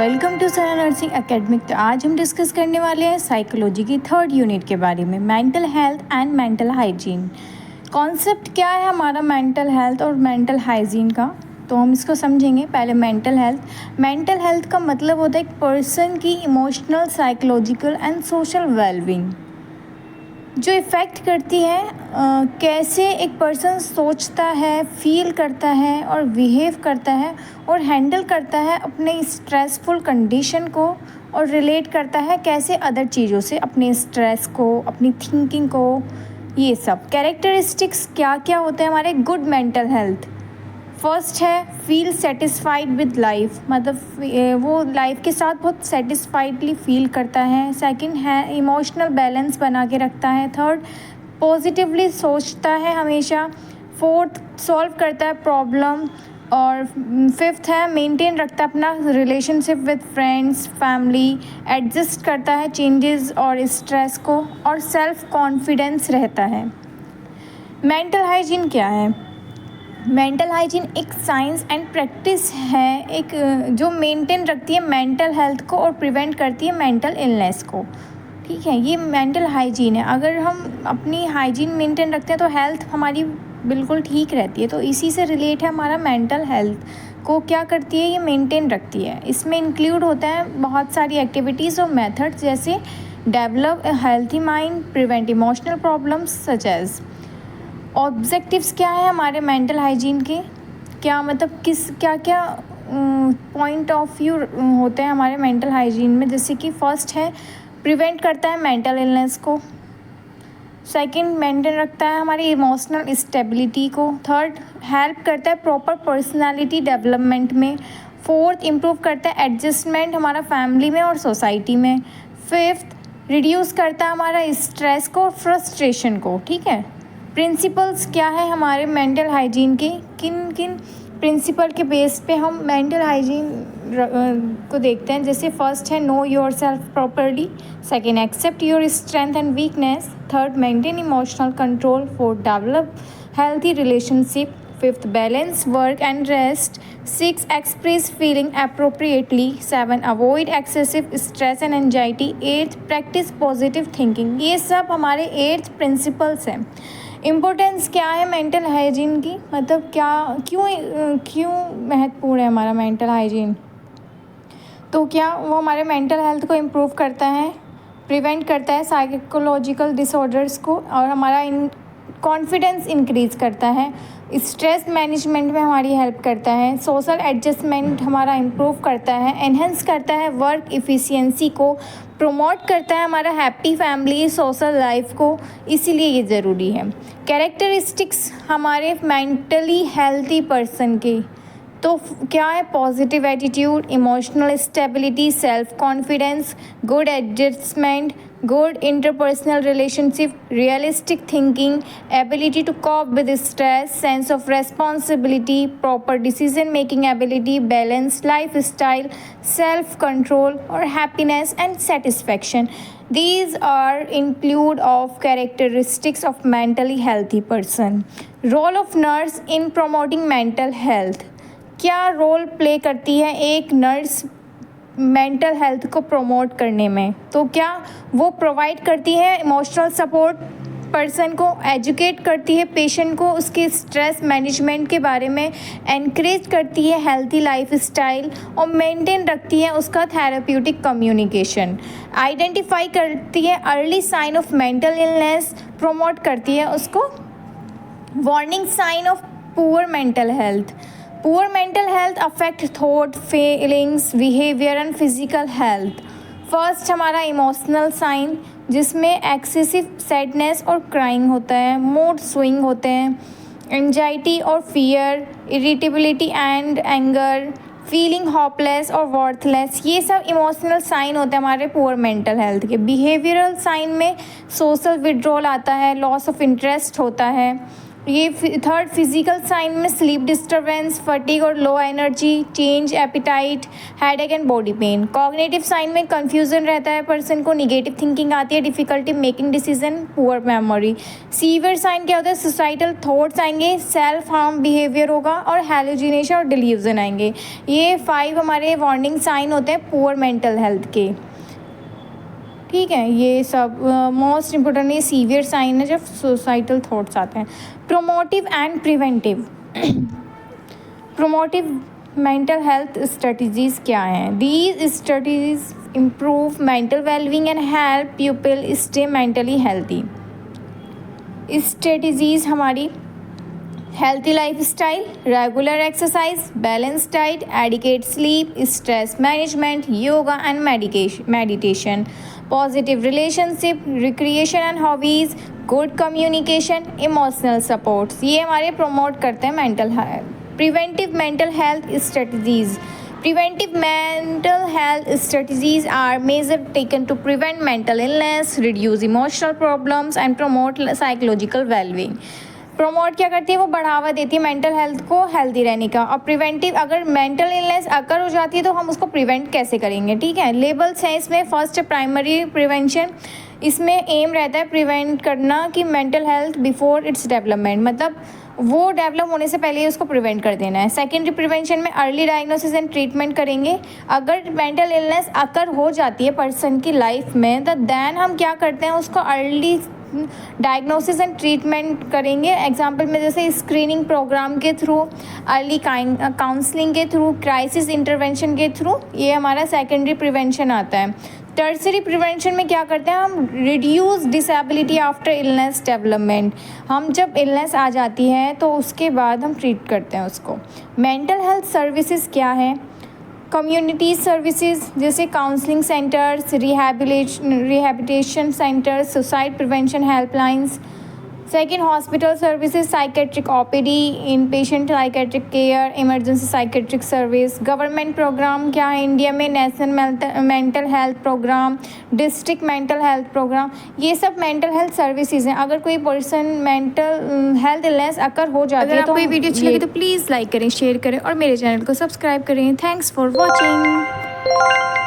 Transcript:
Welcome to Sana nursing academic. तो आज हम डिस्कस करने वाले हैं साइकोलॉजी की थर्ड यूनिट के बारे में, mental health and mental hygiene. Concept क्या है हमारा मेंटल हेल्थ और मेंटल हाइजीन का, तो हम इसको समझेंगे। पहले मेंटल हेल्थ का मतलब होता है एक पर्सन की emotional, psychological and social wellbeing जो इफ़ेक्ट करती है कैसे एक पर्सन सोचता है, फील करता है और बिहेव करता है और हैंडल करता है अपने स्ट्रेसफुल कंडीशन को, और रिलेट करता है कैसे अदर चीज़ों से अपने स्ट्रेस को, अपनी थिंकिंग को। ये सब कैरेक्टरिस्टिक्स क्या क्या होते हैं हमारे गुड मेंटल हेल्थ। फर्स्ट है फील सेटिस्फाइड विद लाइफ, मतलब वो लाइफ के साथ बहुत सेटिस्फाइडली फील करता है। सेकंड है इमोशनल बैलेंस बना के रखता है। थर्ड पॉजिटिवली सोचता है हमेशा। फोर्थ सॉल्व करता है प्रॉब्लम। और फिफ्थ है मेंटेन रखता है अपना relationship with friends, family, adjust करता है चेंजेस और स्ट्रेस को, और सेल्फ कॉन्फिडेंस रहता है। मेंटल हाइजीन क्या है? मेंटल हाइजीन एक साइंस एंड प्रैक्टिस है, एक जो मेंटेन रखती है मेंटल हेल्थ को और प्रिवेंट करती है मेंटल इलनेस को। ठीक है, ये मेंटल हाइजीन है। अगर हम अपनी हाइजीन मेंटेन रखते हैं तो हेल्थ हमारी बिल्कुल ठीक रहती है। तो इसी से रिलेट है हमारा मेंटल हेल्थ को क्या करती है, ये मेंटेन रखती है। इसमें इंक्लूड होता है बहुत सारी एक्टिविटीज़ और मेथड्स, जैसे develop a healthy mind, prevent emotional problems such as. Objectives क्या है हमारे मेंटल हाइजीन के, क्या मतलब क्या क्या पॉइंट ऑफ व्यू होते हैं हमारे मेंटल हाइजीन में। जैसे कि फर्स्ट है प्रिवेंट करता है मेंटल इलनेस को। सेकंड मेंटेन रखता है हमारी इमोशनल स्टेबिलिटी को। थर्ड हेल्प करता है प्रॉपर पर्सनालिटी डेवलपमेंट में। फोर्थ इम्प्रूव करता है एडजस्टमेंट हमारा फैमिली में और सोसाइटी में। फिफ्थ रिड्यूस करता है हमारा स्ट्रेस को, फ्रस्ट्रेशन को। ठीक है, प्रिंसिपल्स क्या है हमारे मेंटल हाइजीन के, किन किन प्रिंसिपल के बेस पे हम मेंटल हाइजीन को देखते हैं। जैसे फर्स्ट है know your self properly. Second accept your strength and weakness. Third maintain emotional control. Fourth develop healthy relationship. Fifth balance work and rest. Six express feeling appropriately. Seven avoid excessive stress and anxiety. Eighth practice positive thinking. ये सब हमारे eighth principles हैं। Importance क्या है mental hygiene की, मतलब क्यों महत्वपूर्ण है हमारा मेंटल हाइजीन। तो क्या वो हमारे मेंटल हेल्थ को इम्प्रूव करता है, प्रिवेंट करता है साइकोलॉजिकल डिसऑर्डर्स को, और हमारा कॉन्फिडेंस इंक्रीज़ करता है, स्ट्रेस मैनेजमेंट में हमारी हेल्प करता है, सोशल एडजस्टमेंट हमारा इम्प्रूव करता है, एनहेंस करता है वर्क इफ़िशियंसी को, प्रमोट करता है हमारा हैप्पी फैमिली सोशल लाइफ को। इसीलिए ये ज़रूरी है। कैरेक्टरिस्टिक्स हमारे मेंटली हेल्थी पर्सन के, तो क्या है? Positive attitude, emotional stability, self confidence, good adjustment, good interpersonal relationship, realistic thinking, ability to cope with stress, sense of responsibility, proper decision making ability, balance life style, self control और happiness and satisfaction. These are include of characteristics of mentally healthy person. Role of nurse in promoting mental health. क्या role play करती है एक nurse mental health को promote करने में? तो क्या वो प्रोवाइड करती है इमोशनल सपोर्ट पर्सन को, एजुकेट करती है पेशेंट को उसके स्ट्रेस मैनेजमेंट के बारे में, एनकरेज करती है हेल्थी लाइफ स्टाइल, और मेंटेन रखती है उसका थेरेप्यूटिक कम्युनिकेशन, आइडेंटिफाई करती है early sign of mental illness, promote करती है उसको warning sign of poor mental health. Poor mental health affect thought, feelings, behaviour and physical health. First हमारा इमोशनल साइन, जिसमें एक्सेसिव सैडनेस और क्राइंग होता है, मूड स्विंग होते हैं, एंजाइटी और fear, irritability and anger, feeling hopeless और worthless. ये सब इमोशनल साइन होते हैं हमारे पुअर मेंटल हेल्थ के। बिहेवियरल साइन में सोशल विड्रॉल आता है, लॉस ऑफ इंटरेस्ट होता है, ये थर्ड फिजिकल साइन में स्लीप डिस्टर्बेंस, फटीग और low energy, change appetite, headache and body pain. Cognitive sign में कन्फ्यूजन रहता है पर्सन को, निगेटिव थिंकिंग आती है, difficulty making decision, poor memory. Severe sign क्या होता है, सुसाइडल थॉट्स आएंगे, सेल्फ हार्म बिहेवियर होगा और हेलुसिनेशन और डिल्यूजन आएंगे। ये 5 हमारे वार्निंग साइन होते हैं पुअर मेंटल हेल्थ के। ठीक है, ये सब मोस्ट इम्पोर्टेंट ये सीवियर साइन है जब सुसाइडल थॉट्स आते हैं। Promotive and preventive. Promotive mental health strategies क्या हैं? These strategies improve mental wellbeing and help people stay mentally healthy. Strategies हमारी healthy lifestyle, regular exercise, balance diet, adequate sleep, stress management, yoga and meditation, positive relationship, recreation and hobbies, good communication, emotional supports. ये हमारे promote करते हैं mental health. Preventive mental health strategies. Preventive mental health strategies are measures taken to prevent mental illness, reduce emotional problems and promote psychological well-being. Promote क्या करती है, वो बढ़ावा देती है मेंटल हेल्थ को हेल्दी रहने का। और प्रिवेंटिव, अगर मेंटल इलनेस अगर हो जाती है तो हम उसको प्रिवेंट कैसे करेंगे? ठीक है, लेबल्स हैं इसमें। फर्स्ट प्राइमरी प्रिवेंशन, इसमें एम रहता है प्रिवेंट करना कि mental health before its development, मतलब वो डेवलप होने से पहले ही उसको प्रिवेंट कर देना है। सेकेंडरी प्रिवेंशन में अर्ली डायग्नोसिस एंड ट्रीटमेंट करेंगे। अगर मेंटल इलनेस अकर हो जाती है पर्सन की लाइफ में तो देन हम क्या करते हैं, उसको अर्ली डायग्नोसिस एंड ट्रीटमेंट करेंगे। एग्जाम्पल में जैसे स्क्रीनिंग प्रोग्राम के थ्रू, अर्ली काउंसलिंग के थ्रू, क्राइसिस इंटरवेंशन के थ्रू, ये हमारा सेकेंडरी प्रिवेंशन आता है। टर्सरी प्रिवेंशन में क्या करते हैं हम, reduce disability after illness development. हम जब इलनेस आ जाती है तो उसके बाद हम ट्रीट करते हैं उसको। मेंटल हेल्थ सर्विसेज क्या है? कम्युनिटी सर्विसेज जैसे counselling centres, rehabilitation centres, suicide prevention helplines. Second, hospital services, psychiatric OPD, in patient psychiatric care, emergency psychiatric service. Government program क्या है इंडिया में? National mental health program, district mental health program, ये सब mental health services हैं। अगर कोई person mental health illness अगर हो जाती है तो आपको ये वीडियो अच्छी लगी तो प्लीज़ लाइक करें, शेयर करें और मेरे चैनल को सब्सक्राइब करें। Thanks for watching.